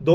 2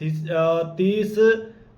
30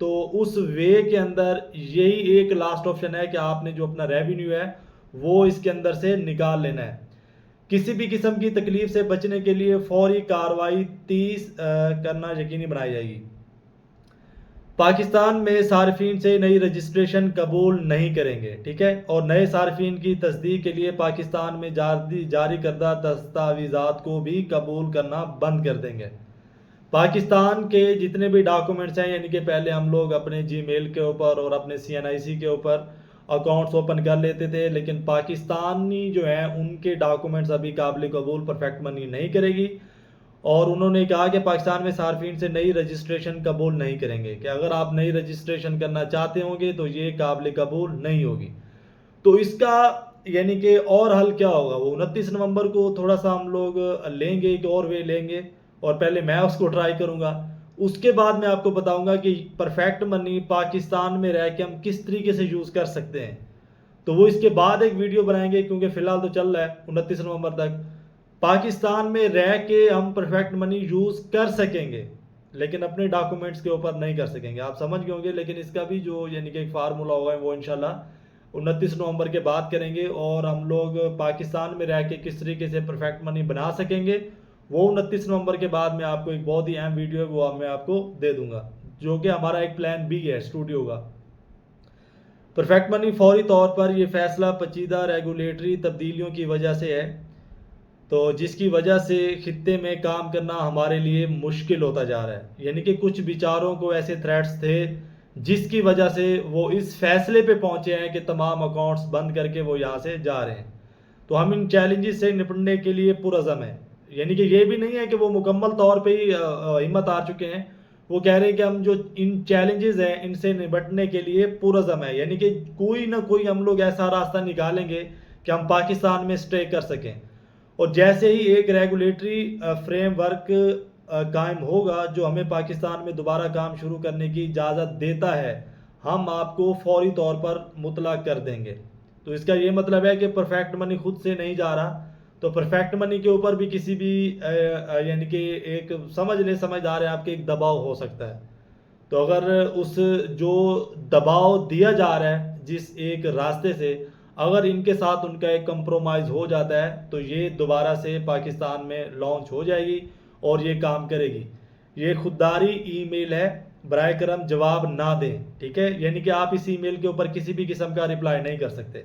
تو اس وے کے اندر یہی ایک لاسٹ آپشن ہے کہ آپ نے جو اپنا ریونیو ہے وہ اس کے اندر سے نکال لینا ہے. کسی بھی قسم کی تکلیف سے بچنے کے لیے فوری کارروائی 30 کرنا یقینی بنائی جائے گی. پاکستان میں صارفین سے نئی رجسٹریشن قبول نہیں کریں گے. ٹھیک ہے. اور نئے صارفین کی تصدیق کے لیے پاکستان میں جاری کردہ دستاویزات کو بھی قبول کرنا بند کر دیں گے. پاکستان کے جتنے بھی ڈاکومنٹس ہیں، یعنی کہ پہلے ہم لوگ اپنے جی میل کے اوپر اور اپنے CNIC کے اوپر اکاؤنٹس اوپن کر لیتے تھے، لیکن پاکستانی جو ہیں ان کے ڈاکومنٹس ابھی قابل قبول پرفیکٹ منی نہیں کرے گی. اور انہوں نے کہا کہ پاکستان میں صارفین سے نئی رجسٹریشن قبول نہیں کریں گے، کہ اگر آپ نئی رجسٹریشن کرنا چاہتے ہوں گے تو یہ قابل قبول نہیں ہوگی. تو اس کا یعنی کہ اور حل کیا ہوگا، وہ 29 نومبر کو تھوڑا سا ہم لوگ لیں گے، ایک اور وے لیں گے، اور پہلے میں اس کو ٹرائی کروں گا. اس کے بعد میں آپ کو بتاؤں گا کہ پرفیکٹ منی پاکستان میں رہ کے ہم کس طریقے سے یوز کر سکتے ہیں. تو وہ اس کے بعد ایک ویڈیو بنائیں گے، کیونکہ فی الحال تو چل رہا ہے 29 نومبر تک. پاکستان میں رہ کے ہم پرفیکٹ منی یوز کر سکیں گے، لیکن اپنے ڈاکومنٹس کے اوپر نہیں کر سکیں گے. آپ سمجھ گئے ہوں گے، لیکن اس کا بھی جو یعنی کہ ایک فارمولا ہوگا وہ انشاءاللہ 29 نومبر کے بعد کریں گے. اور ہم لوگ پاکستان میں رہ کے کس طریقے سے پرفیکٹ منی بنا سکیں گے، وہ 29 نومبر کے بعد میں آپ کو ایک بہت ہی اہم ویڈیو ہے وہ میں آپ کو دے دوں گا، جو کہ ہمارا ایک پلان بھی ہے اسٹوڈیو کا. پرفیکٹ منی فوری طور پر یہ فیصلہ پیچیدہ ریگولیٹری تبدیلیوں کی وجہ سے ہے، تو جس کی وجہ سے خطے میں کام کرنا ہمارے لیے مشکل ہوتا جا رہا ہے. یعنی کہ کچھ بیچاروں کو ایسے تھریٹس تھے جس کی وجہ سے وہ اس فیصلے پہ پہنچے ہیں کہ تمام اکاؤنٹس بند کر کے وہ یہاں سے جا رہے ہیں. تو ہم ان چیلنجز سے نپٹنے کے لیے پرعزم ہیں. یعنی کہ یہ بھی نہیں ہے کہ وہ مکمل طور پہ ہی ہمت ہار چکے ہیں، وہ کہہ رہے ہیں کہ ہم جو ان چیلنجز ہیں ان سے نپٹنے کے لیے پرعزم ہے. یعنی کہ کوئی نہ کوئی ہم لوگ ایسا راستہ نکالیں گے کہ ہم پاکستان میں سٹے کر سکیں. اور جیسے ہی ایک ریگولیٹری فریم ورک قائم ہوگا جو ہمیں پاکستان میں دوبارہ کام شروع کرنے کی اجازت دیتا ہے، ہم آپ کو فوری طور پر مطلع کر دیں گے. تو اس کا یہ مطلب ہے کہ پرفیکٹ منی خود سے نہیں جا رہا، تو پرفیکٹ منی کے اوپر بھی کسی بھی یعنی کہ ایک سمجھدار ہے آپ کے ایک دباؤ ہو سکتا ہے. تو اگر اس جو دباؤ دیا جا رہا ہے جس ایک راستے سے، اگر ان کے ساتھ ان کا ایک کمپرومائز ہو جاتا ہے تو یہ دوبارہ سے پاکستان میں لانچ ہو جائے گی اور یہ کام کرے گی. یہ خودداری ای میل ہے، برائے کرم جواب نہ دیں. ٹھیک ہے. یعنی کہ آپ اس ای میل کے اوپر کسی بھی قسم کا رپلائی نہیں کر سکتے.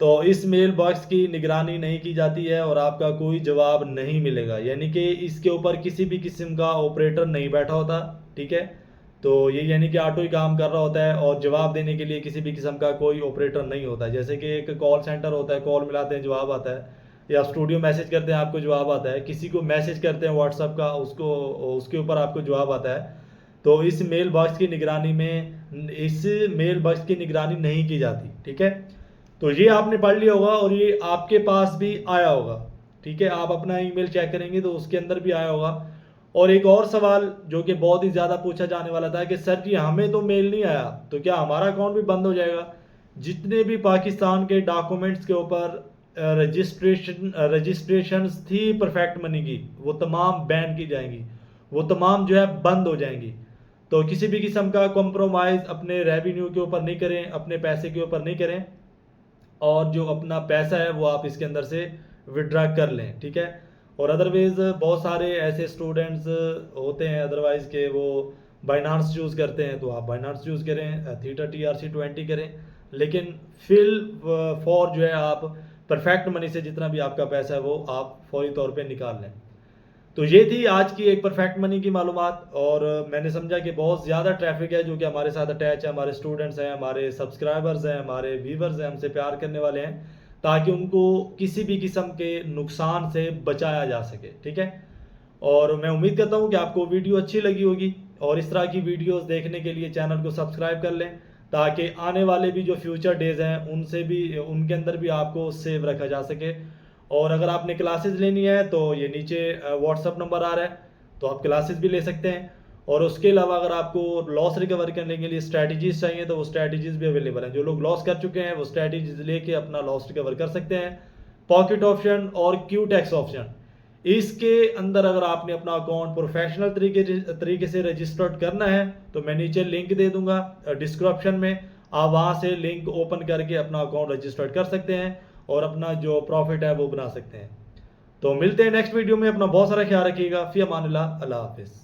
تو اس میل باکس کی نگرانی نہیں کی جاتی ہے اور آپ کا کوئی جواب نہیں ملے گا. یعنی کہ اس کے اوپر کسی بھی قسم کا آپریٹر نہیں بیٹھا ہوتا. ٹھیک ہے. تو یہ یعنی کہ آٹو ہی کام کر رہا ہوتا ہے اور جواب دینے کے لیے کسی بھی قسم کا کوئی آپریٹر نہیں ہوتا ہے. جیسے کہ ایک کال سینٹر ہوتا ہے، کال ملاتے ہیں جواب آتا ہے، یا اسٹوڈیو میسج کرتے ہیں آپ کو جواب آتا ہے، کسی کو میسج کرتے ہیں واٹس ایپ کا اس کے اوپر آپ کو جواب آتا ہے. تو اس میل باکس کی نگرانی میں اس میل باکس کی نگرانی نہیں کی جاتی. ٹھیک ہے. تو یہ آپ نے پڑھ لیا ہوگا اور یہ آپ کے پاس بھی آیا ہوگا. ٹھیک ہے. آپ اپنا ای میل چیک کریں گے تو اس کے اندر بھی آیا ہوگا. اور ایک اور سوال جو کہ بہت ہی زیادہ پوچھا جانے والا تھا کہ سر جی ہمیں تو میل نہیں آیا تو کیا ہمارا اکاؤنٹ بھی بند ہو جائے گا؟ جتنے بھی پاکستان کے ڈاکومنٹس کے اوپر رجسٹریشنز تھی پرفیکٹ منی کی، وہ تمام بین کی جائیں گی، وہ تمام جو ہے بند ہو جائیں گی. تو کسی بھی قسم کا کمپرومائز اپنے ریونیو کے اوپر نہیں کریں، اپنے پیسے کے اوپر نہیں کریں، اور جو اپنا پیسہ ہے وہ آپ اس کے اندر سے وڈرا کر لیں. ٹھیک ہے. اور ادروائز بہت سارے ایسے اسٹوڈنٹس ہوتے ہیں ادروائز کہ وہ بائنانس یوز کرتے ہیں، تو آپ بائنانس یوز کریں، تھیٹا TRC20 کریں، لیکن فور جو ہے آپ پرفیکٹ منی سے جتنا بھی آپ کا پیسہ ہے وہ آپ فوری طور پہ نکال لیں. تو یہ تھی آج کی ایک پرفیکٹ منی کی معلومات. اور میں نے سمجھا کہ بہت زیادہ ٹریفک ہے جو کہ ہمارے ساتھ اٹیچ ہے، ہمارے اسٹوڈنٹس ہیں، ہمارے سبسکرائبرز ہیں، ہمارے ویورز ہیں، ہم سے پیار کرنے والے ہیں، تاکہ ان کو کسی بھی قسم کے نقصان سے بچایا جا سکے. ٹھیک ہے. اور میں امید کرتا ہوں کہ آپ کو ویڈیو اچھی لگی ہوگی، اور اس طرح کی ویڈیوز دیکھنے کے لیے چینل کو سبسکرائب کر لیں، تاکہ آنے والے بھی جو فیوچر ڈیز ہیں ان کے اندر بھی آپ کو سیو رکھا جا سکے. اور اگر آپ نے کلاسز لینی ہے تو یہ نیچے واٹس ایپ نمبر آ رہا ہے، تو آپ کلاسز بھی لے سکتے ہیں. اور اس کے علاوہ اگر آپ کو لاس ریکور کرنے کے لیے اسٹریٹجیز چاہیے تو وہ اسٹریٹجیز بھی اویلیبل ہیں. جو لوگ لاس کر چکے ہیں وہ اسٹریٹجیز لے کے اپنا لاس ریکور کر سکتے ہیں. پاکٹ آپشن اور کیو ٹیکس آپشن، اس کے اندر اگر آپ نے اپنا اکاؤنٹ پروفیشنل طریقے سے رجسٹرڈ کرنا ہے تو میں نیچے لنک دے دوں گا ڈسکرپشن میں، آپ وہاں سے لنک اوپن کر کے اپنا اکاؤنٹ رجسٹرڈ کر سکتے ہیں اور اپنا جو پروفٹ ہے وہ بنا سکتے ہیں۔ تو ملتے ہیں نیکسٹ ویڈیو میں، اپنا بہت سارا خیال رکھیے گا، فی امان اللہ، اللہ حافظ۔